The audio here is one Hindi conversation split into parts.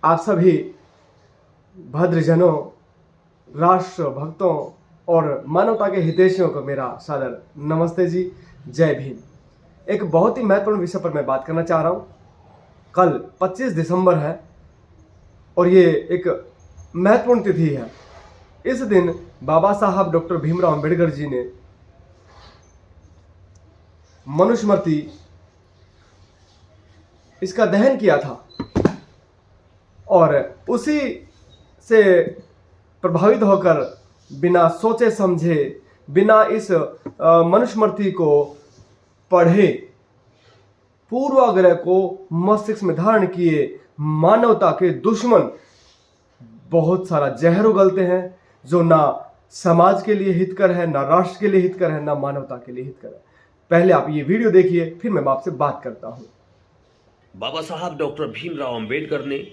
आप सभी भद्रजनों, राष्ट्र भक्तों और मानवता के हितैषियों को मेरा सादर नमस्ते जी। जय भीम। एक बहुत ही महत्वपूर्ण विषय पर मैं बात करना चाह रहा हूँ। कल 25 दिसंबर है और ये एक महत्वपूर्ण तिथि है। इस दिन बाबा साहब डॉक्टर भीमराव अंबेडकर जी ने मनुस्मृति इसका दहन किया था और उसी से प्रभावित होकर बिना सोचे समझे, बिना इस मनुस्मृति को पढ़े, पूर्वाग्रह को मस्तिष्क में धारण किए मानवता के दुश्मन बहुत सारा जहर उगलते हैं, जो ना समाज के लिए हितकर है, ना राष्ट्र के लिए हितकर है, ना मानवता के लिए हितकर है। पहले आप ये वीडियो देखिए, फिर मैं आपसे बात करता हूं। बाबा साहब डॉक्टर भीमराव अंबेडकर ने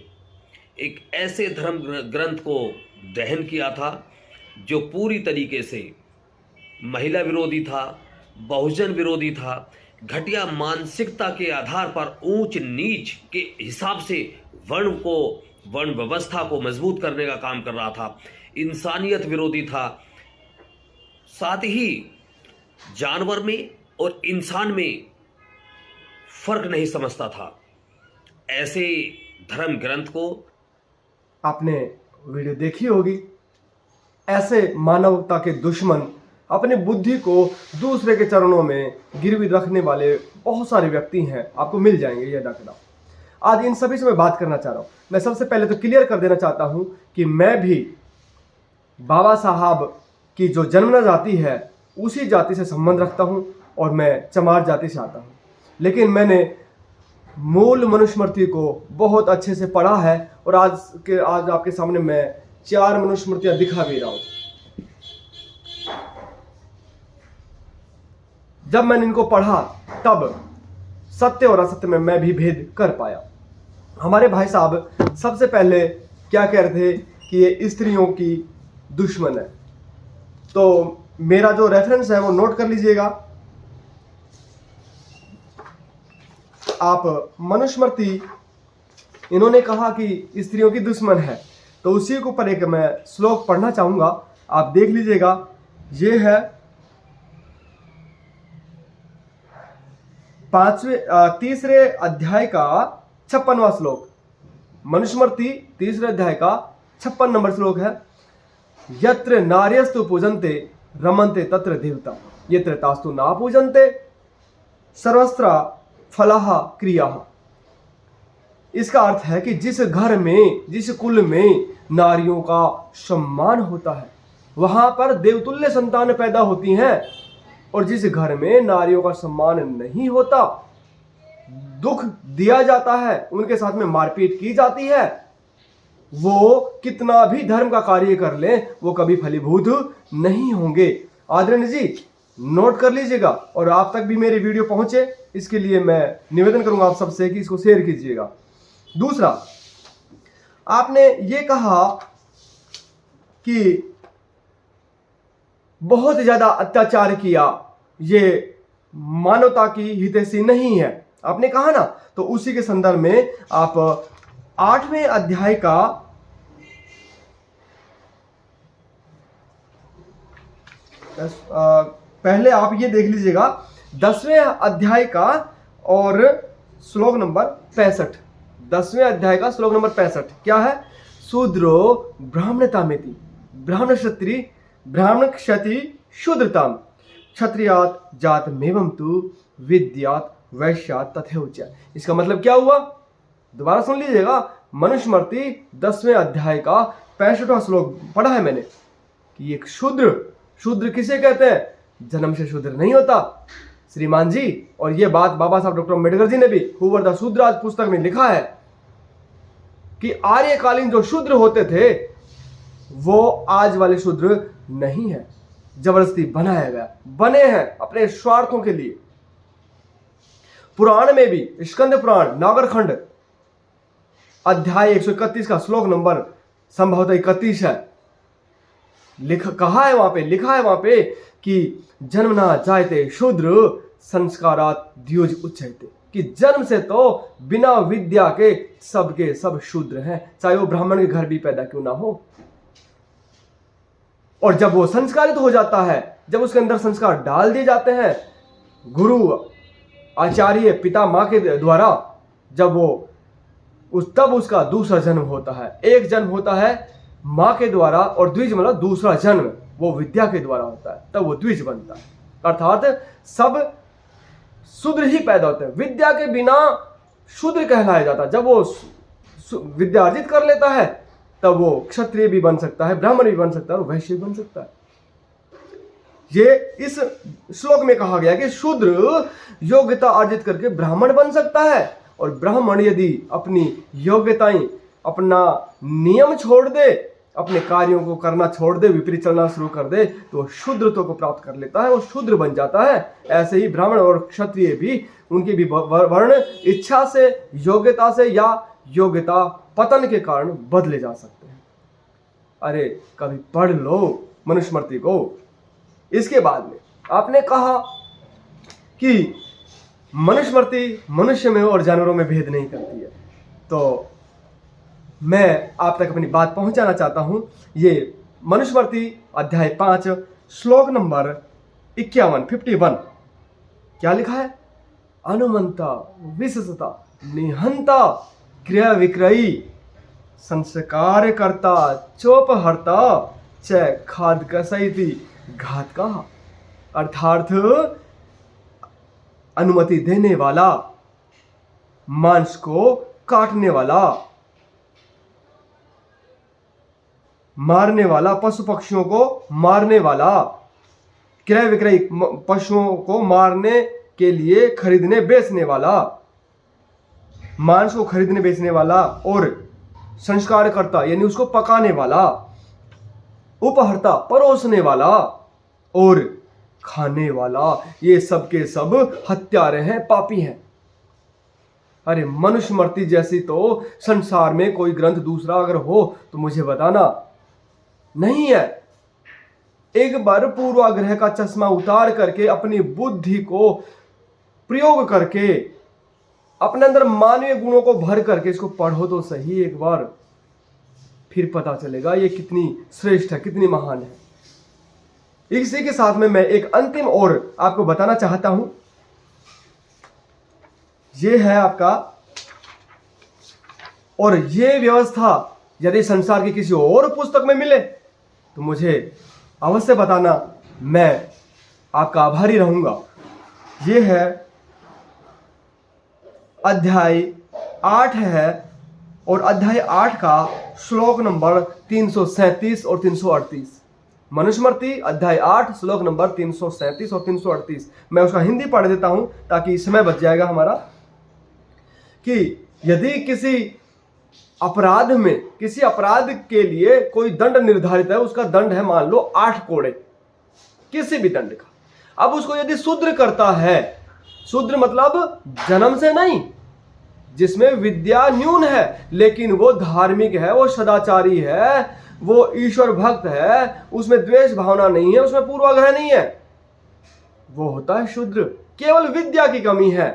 एक ऐसे धर्म ग्रंथ को दहन किया था जो पूरी तरीके से महिला विरोधी था, बहुजन विरोधी था, घटिया मानसिकता के आधार पर ऊंच नीच के हिसाब से वर्ण व्यवस्था को मजबूत करने का काम कर रहा था, इंसानियत विरोधी था, साथ ही जानवर में और इंसान में फर्क नहीं समझता था। ऐसे धर्म ग्रंथ को आपने वीडियो देखी होगी। ऐसे मानवता के दुश्मन अपनी बुद्धि को दूसरे के चरणों में गिरवी रखने वाले बहुत सारे व्यक्ति हैं, आपको मिल जाएंगे, ये रखना। आज इन सभी से मैं बात करना चाह रहा हूं। मैं सबसे पहले तो क्लियर कर देना चाहता हूं कि मैं भी बाबा साहब की जो जन्मना जाति है उसी जाति से संबंध रखता हूं और मैं चमार जाति से आता हूं, लेकिन मैंने मूल मनुस्मृति को बहुत अच्छे से पढ़ा है और आज आपके सामने मैं 4 मनुस्मृतियां दिखा भी रहा हूं। जब मैंने इनको पढ़ा तब सत्य और असत्य में मैं भी भेद कर पाया। हमारे भाई साहब सबसे पहले क्या कह रहे थे कि ये स्त्रियों की दुश्मन है। तो मेरा जो रेफरेंस है वो नोट कर लीजिएगा। आप मनुस्मृति, इन्होंने कहा कि स्त्रियों की दुश्मन है, तो उसी के ऊपर एक मैं श्लोक पढ़ना चाहूंगा, आप देख लीजिएगा। ये है 3 अध्याय का 56वां श्लोक। मनुस्मृति 3 अध्याय का 56 नंबर श्लोक है। यत्र नार्यस्तु पूजन्ते रमन्ते तत्र देवता, यत्र तास्तु ना पूजन्ते सर्वस्त्र फलाह क्रिया। इसका अर्थ है कि जिस घर में, जिस कुल में नारियों का सम्मान होता है वहां पर देवतुल्य संतान पैदा होती हैं, और जिस घर में नारियों का सम्मान नहीं होता, दुख दिया जाता है, उनके साथ में मारपीट की जाती है, वो कितना भी धर्म का कार्य कर ले वो कभी फलीभूत नहीं होंगे। आदरणीय जी, नोट कर लीजिएगा और आप तक भी मेरी वीडियो पहुंचे इसके लिए मैं निवेदन करूंगा आप सबसे कि इसको शेयर कीजिएगा। दूसरा, आपने ये कहा कि बहुत ज्यादा अत्याचार किया, ये मानवता की हितैषी नहीं है, आपने कहा ना। तो उसी के संदर्भ में आप 8वें अध्याय का पहले आप ये देख लीजिएगा 10वें अध्याय का और श्लोक नंबर 65। 10वें अध्याय का श्लोक नंबर 65 क्या है? शूद्रो ब्राह्मणतामेति ब्राह्मण क्षति शूद्रताम क्षत्रियात जातमेवं तु विद्यात वैश्यात तथैवच। इसका मतलब क्या हुआ? दोबारा सुन लीजिएगा। मनुस्मृति 10वें अध्याय का 65वां श्लोक पढ़ा है मैंने कि एक शूद्र किसे कहते हैं? जन्म से शूद्र नहीं होता श्रीमान जी। और ये बात बाबा साहब डॉक्टर अम्बेडकर जी ने भी हू वर द शूद्र आज पुस्तक में लिखा है कि आर्यकालीन जो शूद्र होते थे वो आज वाले शूद्र नहीं है, जबरदस्ती बनाया गया, बने हैं अपने स्वार्थों के लिए। पुराण में भी स्कंद पुराण नागरखंड अध्याय 131 का श्लोक नंबर संभवतः 31 है, लिखा है वहां पे कि जन्मना जायते शूद्र संस्कारात द्योज उच्चयते। कि जन्म से तो बिना विद्या के सबके सब शूद्र हैं, चाहे वो ब्राह्मण के घर भी पैदा क्यों ना हो। और जब वो संस्कारित हो जाता है, जब उसके अंदर संस्कार डाल दिए जाते हैं गुरु आचार्य पिता माँ के द्वारा, जब वो तब उसका दूसरा जन्म होता है। एक जन्म होता है माँ के द्वारा और द्विज मतलब दूसरा जन्म वो विद्या के द्वारा होता है, तब वो द्विज बनता है। अर्थात सब शूद्र ही पैदा होते हैं, विद्या के बिना शूद्र कहलाया जाता है। जब वो विद्या अर्जित कर लेता है तब वो क्षत्रिय भी बन सकता है, ब्राह्मण भी बन सकता है और वैश्य भी बन सकता है। ये इस श्लोक में कहा गया कि शूद्र योग्यता अर्जित करके ब्राह्मण बन सकता है, और ब्राह्मण यदि अपनी योग्यताएं, अपना नियम छोड़ दे, अपने कार्यों को करना छोड़ दे, विपरीत चलना शुरू कर दे, तो शूद्रत्व को प्राप्त कर लेता है और शूद्र बन जाता है। ऐसे ही ब्राह्मण और क्षत्रिय भी, उनके भी वर्ण इच्छा से, योग्यता से या योग्यता पतन के कारण बदले जा सकते हैं। अरे कभी पढ़ लो मनुस्मृति को। इसके बाद में आपने कहा कि मनुस्मृति मनुष्य में और जानवरों में भेद नहीं करती है, तो मैं आप तक अपनी बात पहुंचाना चाहता हूं। ये मनुस्मृति अध्याय 5 श्लोक नंबर 51 क्या लिखा है? अनुमंता विशेषता निहंता क्रिया विक्रयी संस्कार करता चोपहर्ता च खाद कसैती घात का। अर्थात अनुमति देने वाला, मांस को काटने वाला, मारने वाला, पशु पक्षियों को मारने वाला, क्रय विक्रय पशुओं को मारने के लिए खरीदने बेचने वाला, मांस को खरीदने बेचने वाला, और संस्कार करता यानी उसको पकाने वाला, उपहर्ता परोसने वाला और खाने वाला, ये सब के सब हत्यारे हैं, पापी हैं। अरे मनुस्मृति जैसी तो संसार में कोई ग्रंथ दूसरा अगर हो तो मुझे बताना। नहीं है। एक बार पूर्वाग्रह का चश्मा उतार करके अपनी बुद्धि को प्रयोग करके अपने अंदर मानवीय गुणों को भर करके इसको पढ़ो तो सही एक बार, फिर पता चलेगा ये कितनी श्रेष्ठ है, कितनी महान है। इसी के साथ में मैं एक अंतिम और आपको बताना चाहता हूं। ये है आपका, और ये व्यवस्था यदि संसार की किसी और पुस्तक में मिले तो मुझे अवश्य बताना, मैं आपका आभारी रहूंगा। ये है अध्याय 8 है, और अध्याय 8 का श्लोक नंबर 337 और 338। मनुस्मृति अध्याय 8 श्लोक नंबर 337 और 338। मैं उसका हिंदी पढ़ देता हूं ताकि समय बच जाएगा हमारा। कि यदि किसी अपराध में, किसी अपराध के लिए कोई दंड निर्धारित है, उसका दंड है मान लो 8 कोड़े, किसी भी दंड का। अब उसको यदि शूद्र करता है, शूद्र मतलब जन्म से नहीं, जिसमें विद्या न्यून है लेकिन वो धार्मिक है, वो सदाचारी है, वो ईश्वर भक्त है, उसमें द्वेष भावना नहीं है, उसमें पूर्वाग्रह नहीं है, वो होता है शूद्र। केवल विद्या की कमी है,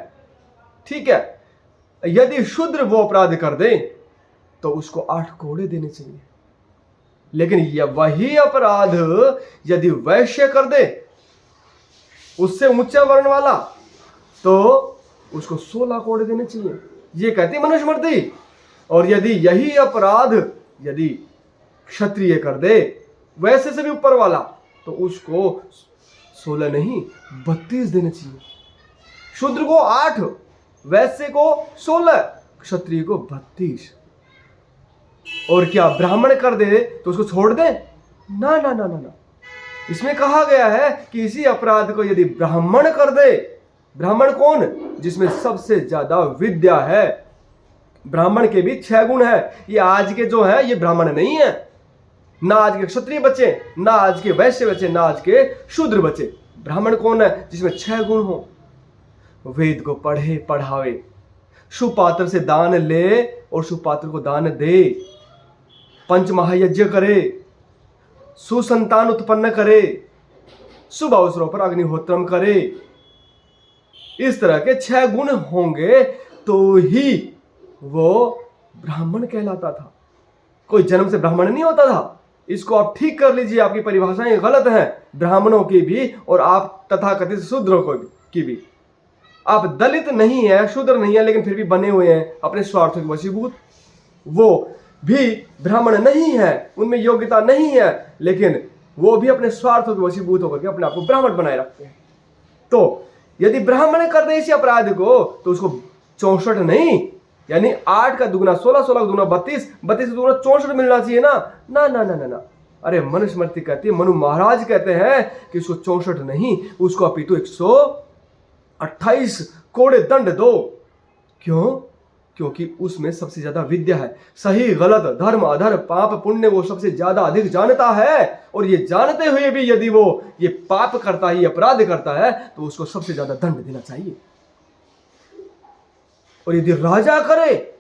ठीक है। यदि शूद्र वो अपराध कर दे तो उसको 8 कोड़े देने चाहिए। लेकिन वही अपराध यदि वैश्य कर दे, उससे ऊंचे वर्ण वाला, तो उसको 16 कोड़े देने चाहिए, ये कहती मनुस्मृति। और यदि यही अपराध यदि क्षत्रिय कर दे, वैसे से भी ऊपर वाला, तो उसको 16 नहीं 32 देने चाहिए। शूद्र को 8, वैश्य को 16, क्षत्रिय को 32। और क्या ब्राह्मण कर दे तो उसको छोड़ दे? ना ना ना ना ना। इसमें कहा गया है कि इसी अपराध को यदि ब्राह्मण कर दे, ब्राह्मण कौन? जिसमें सबसे ज्यादा विद्या है। ब्राह्मण के भी 6 गुण है। ये आज के जो है ये ब्राह्मण नहीं है, ना आज के क्षत्रिय बचे, ना आज के वैश्य बचे, ना आज के शूद्र बचे। ब्राह्मण कौन है? जिसमें 6 गुण हो। वेद को पढ़े पढ़ावे, सुपात्र से दान ले और सुपात्र को दान दे, पंच महायज्ञ करे, सुसंतान उत्पन्न करे, शुभ अवसरों पर अग्निहोत्रम करे, इस तरह के 6 गुण होंगे तो ही वो ब्राह्मण कहलाता था। कोई जन्म से ब्राह्मण नहीं होता था। इसको आप ठीक कर लीजिए, आपकी परिभाषाएं गलत हैं, ब्राह्मणों की भी और आप तथाकथित शूद्रों की भी। आप दलित नहीं है, शूद्र नहीं है, लेकिन फिर भी बने हुए हैं अपने स्वार्थों के वशीभूत। वो भी ब्राह्मण नहीं है, उनमें योग्यता नहीं है, लेकिन वो भी अपने स्वार्थों के वशीभूत होकर के अपने आप को ब्राह्मण बनाए रखते हैं। तो यदि ब्राह्मण कर दे इसी अपराध को तो उसको 64 नहीं, यानी 8 का दुगुना 16, 16 का दुगुना 32, 32 का दुगुना 64 मिलना चाहिए ना। ना ना ना ना ना, अरे मनुस्मृति कहती है, मनु महाराज कहते हैं कि उसको 64 नहीं, उसको अपितु 128 कोड़े दंड दो। क्यों? क्योंकि उसमें सबसे ज्यादा विद्या है। सही गलत, धर्म अधर्म, पाप पुण्य वो सबसे ज्यादा अधिक जानता है। और ये जानते हुए भी यदि वो ये पाप करता है, ये अपराध करता है, तो उसको सबसे ज्यादा दंड देना चाहिए। और यदि राजा करे,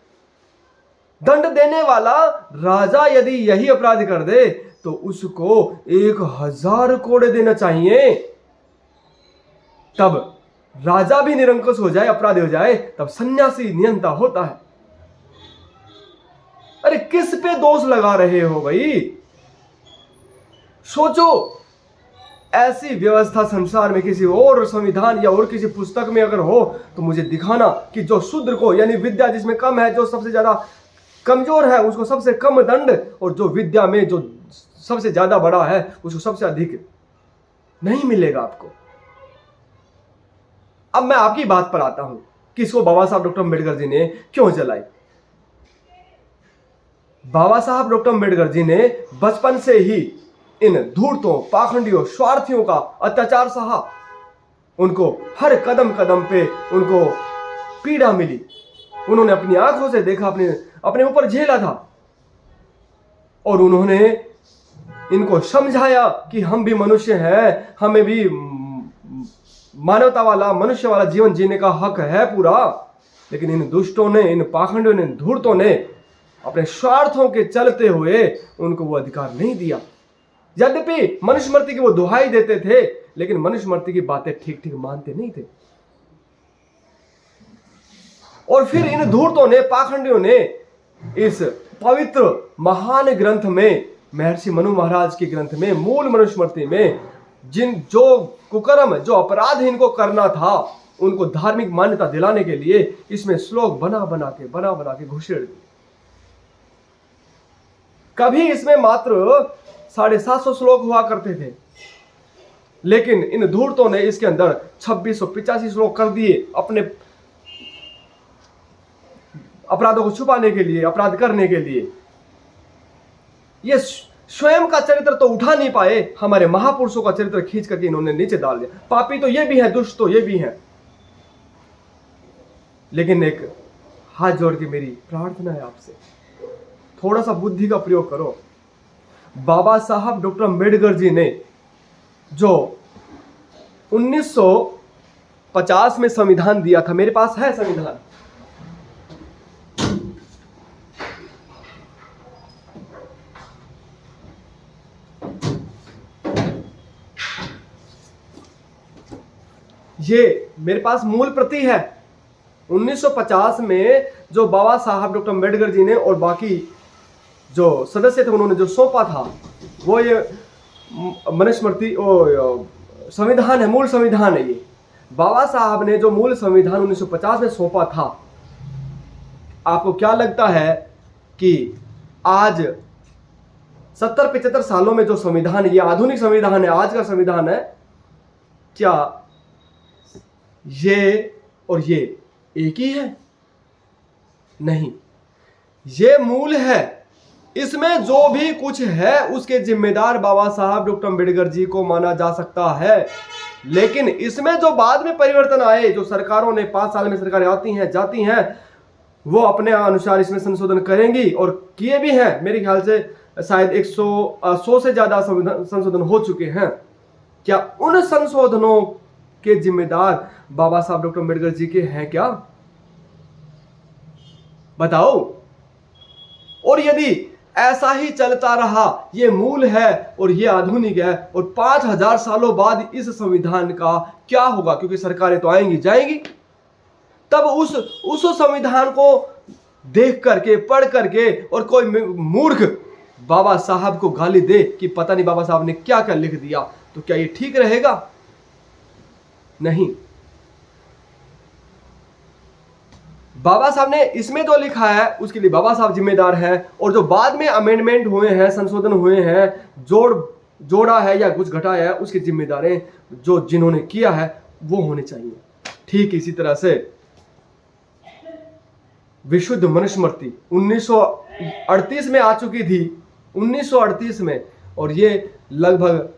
दंड देने वाला राजा यदि यही अपराध कर दे तो उसको 1000 कोड़े देना चाहिए। तब राजा भी निरंकुश हो जाए, अपराधी हो जाए, तब सन्यासी नियंता होता है। अरे किस पे दोष लगा रहे हो भाई? सोचो, ऐसी व्यवस्था संसार में किसी और संविधान या और किसी पुस्तक में अगर हो तो मुझे दिखाना कि जो शूद्र को, यानी विद्या जिसमें कम है, जो सबसे ज्यादा कमजोर है, उसको सबसे कम दंड, और जो विद्या में जो सबसे ज्यादा बड़ा है उसको सबसे अधिक। नहीं मिलेगा आपको। अब मैं आपकी बात पर आता हूं कि इसको बाबा साहब डॉक्टर अम्बेडकर जी ने क्यों जलाई। बाबा साहब डॉक्टर अम्बेडकर जी ने बचपन से ही इन धूर्तों, पाखंडियों, स्वार्थियों का अत्याचार सहा। उनको हर कदम कदम पे उनको पीड़ा मिली। उन्होंने अपनी आंखों से देखा, अपने ऊपर झेला था, और उन्होंने इनको समझाया कि हम भी मनुष्य हैं, हमें भी मानवता वाला, मनुष्य वाला जीवन जीने का हक है पूरा। लेकिन इन दुष्टों ने, इन पाखंडियों ने, धूर्तों ने अपने स्वार्थों के चलते हुए उनको वो अधिकार नहीं दिया। यद्यपि मनुस्मृति की वो दुहाई देते थे, लेकिन मनुस्मृति की बातें ठीक ठीक मानते नहीं थे। और फिर इन धूर्तों ने, पाखंडियों ने इस पवित्र महान ग्रंथ में, महर्षि मनु महाराज के ग्रंथ में, मूल मनुस्मृति में, जो कुकर्म, जो अपराध इनको करना था, उनको धार्मिक मान्यता दिलाने के लिए इसमें श्लोक बना बना के घुसेड़ दिए। कभी इसमें मात्र 750 श्लोक हुआ करते थे, लेकिन इन धूर्तों ने इसके अंदर 2685 श्लोक कर दिए अपने अपराधों को छुपाने के लिए, अपराध करने के लिए। ये स्वयं का चरित्र तो उठा नहीं पाए, हमारे महापुरुषों का चरित्र खींच करके इन्होंने नीचे डाल दिया। पापी तो ये भी है, दुष्ट तो ये भी है। लेकिन एक हाथ जोड़ के मेरी प्रार्थना है आपसे, थोड़ा सा बुद्धि का प्रयोग करो। बाबा साहब डॉक्टर अम्बेडकर जी ने जो 1950 में संविधान दिया था, मेरे पास है संविधान, ये मेरे पास मूल प्रति है। 1950 में जो बाबा साहब डॉक्टर अम्बेडकर जी ने और बाकी जो सदस्य थे उन्होंने जो सौंपा था, वो ये मनुस्मृति संविधान है, मूल संविधान है। ये बाबा साहब ने जो मूल संविधान 1950 में सौंपा था, आपको क्या लगता है कि आज 70-75 सालों में जो संविधान, ये आधुनिक संविधान है, आज का संविधान है, क्या ये और ये एक ही है? नहीं, ये मूल है। इसमें जो भी कुछ है उसके जिम्मेदार बाबा साहब डॉक्टर अम्बेडकर जी को माना जा सकता है। लेकिन इसमें जो बाद में परिवर्तन आए, जो सरकारों ने 5 साल में सरकारें आती हैं जाती हैं, वो अपने अनुसार इसमें संशोधन करेंगी और किए भी हैं। मेरे ख्याल से शायद 100 से ज्यादा संशोधन हो चुके हैं। क्या उन संशोधनों के जिम्मेदार बाबा साहब डॉक्टर अम्बेडकर जी के हैं क्या? बताओ। और यदि ऐसा ही चलता रहा, ये मूल है और ये आधुनिक है। और 5000 सालों बाद इस संविधान का क्या होगा, क्योंकि सरकारें तो आएंगी जाएंगी, तब उस संविधान को देख करके, पढ़ करके, और कोई मूर्ख बाबा साहब को गाली दे कि पता नहीं बाबा साहब ने क्या क्या लिख दिया, तो क्या ये ठीक रहेगा? नहीं। बाबा साहब ने इसमें जो लिखा है उसके लिए बाबा साहब जिम्मेदार हैं, और जो बाद में अमेंडमेंट हुए हैं, संशोधन हुए हैं, जोड़ा है या कुछ घटाया है, उसकी जिम्मेदारें जो जिन्होंने किया है वो होने चाहिए। ठीक इसी तरह से विशुद्ध मनुस्मृति 1938 में आ चुकी थी, 1938 में, और ये लगभग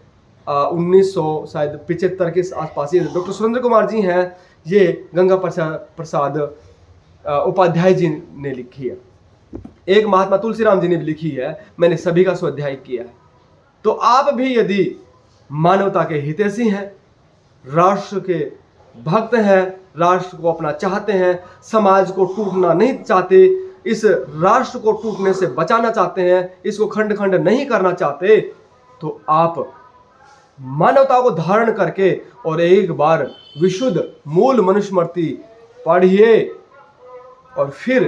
1975 के आसपास ही डॉक्टर सुरेंद्र कुमार जी हैं, ये गंगा प्रसाद उपाध्याय जी ने लिखी है। एक महात्मा तुलसीराम जी ने भी लिखी है, मैंने सभी का स्वाध्याय किया है। तो आप भी यदि मानवता के हितैषी हैं, राष्ट्र के भक्त हैं, राष्ट्र को अपना चाहते हैं, समाज को टूटना नहीं चाहते, इस राष्ट्र को टूटने से बचाना चाहते हैं, इसको खंड खंड नहीं करना चाहते, तो आप मानवता को धारण करके और एक बार विशुद्ध मूल मनुस्मृति पढ़िए और फिर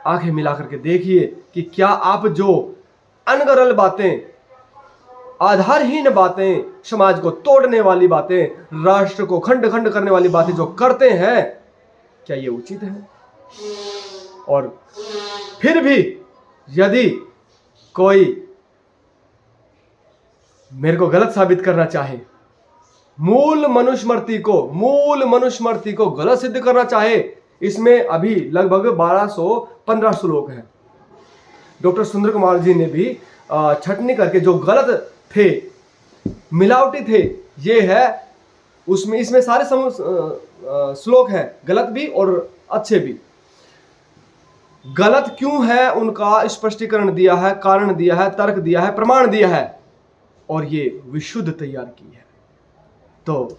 आंखें मिला करके देखिए कि क्या आप जो अनगरल बातें, आधारहीन बातें, समाज को तोड़ने वाली बातें, राष्ट्र को खंड खंड करने वाली बातें जो करते हैं, क्या ये उचित है? और फिर भी यदि कोई मेरे को गलत साबित करना चाहे, मूल मनुस्मृति को गलत सिद्ध करना चाहे, इसमें अभी लगभग 1215 श्लोक हैं। डॉक्टर सुरेंद्र कुमार जी ने भी छटनी करके जो गलत थे, मिलावटी थे, ये है उसमें, इसमें सारे श्लोक हैं, गलत भी और अच्छे भी। गलत क्यों है उनका स्पष्टीकरण दिया है, कारण दिया है, तर्क दिया है, प्रमाण दिया है, और ये विशुद्ध तैयार की है। तो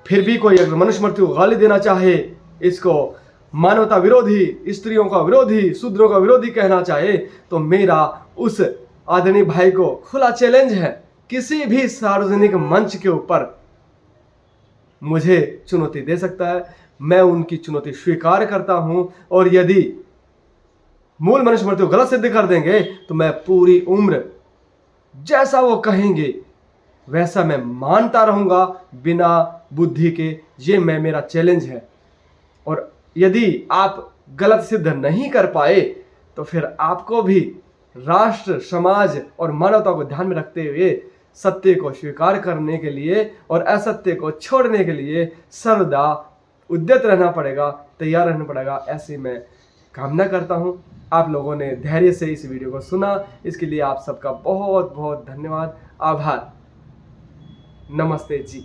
फिर भी कोई अगर मनुस्मृति को गाली देना चाहे, इसको मानवता विरोधी, स्त्रियों का विरोधी, शूद्रों का विरोधी कहना चाहे, तो मेरा उस आदरणीय भाई को खुला चैलेंज है, किसी भी सार्वजनिक मंच के ऊपर मुझे चुनौती दे सकता है। मैं उनकी चुनौती स्वीकार करता हूं, और यदि मूल मनुस्मृति को गलत सिद्ध कर देंगे तो मैं पूरी उम्र जैसा वो कहेंगे वैसा मैं मानता रहूंगा, बिना बुद्धि के। ये मेरा चैलेंज है। और यदि आप गलत सिद्ध नहीं कर पाए तो फिर आपको भी राष्ट्र, समाज और मानवता को ध्यान में रखते हुए सत्य को स्वीकार करने के लिए और असत्य को छोड़ने के लिए सर्वदा उद्यत रहना पड़ेगा, तैयार रहना पड़ेगा। ऐसी मैं कामना करता हूं। आप लोगों ने धैर्य से इस वीडियो को सुना, इसके लिए आप सबका बहुत बहुत धन्यवाद, आभार। नमस्ते जी।